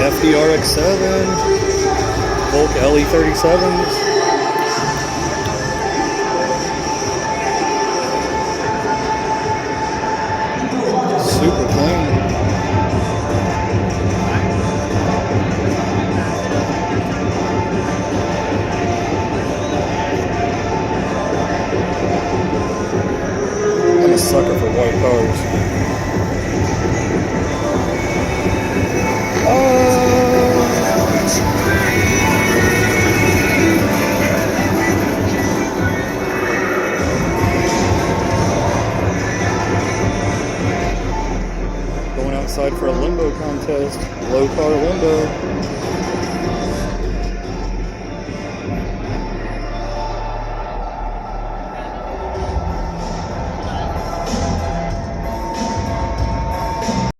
FDRX7, Volk LE37s. Super clean. I'm a sucker for white cars. Going outside for a limbo contest. Low car limbo.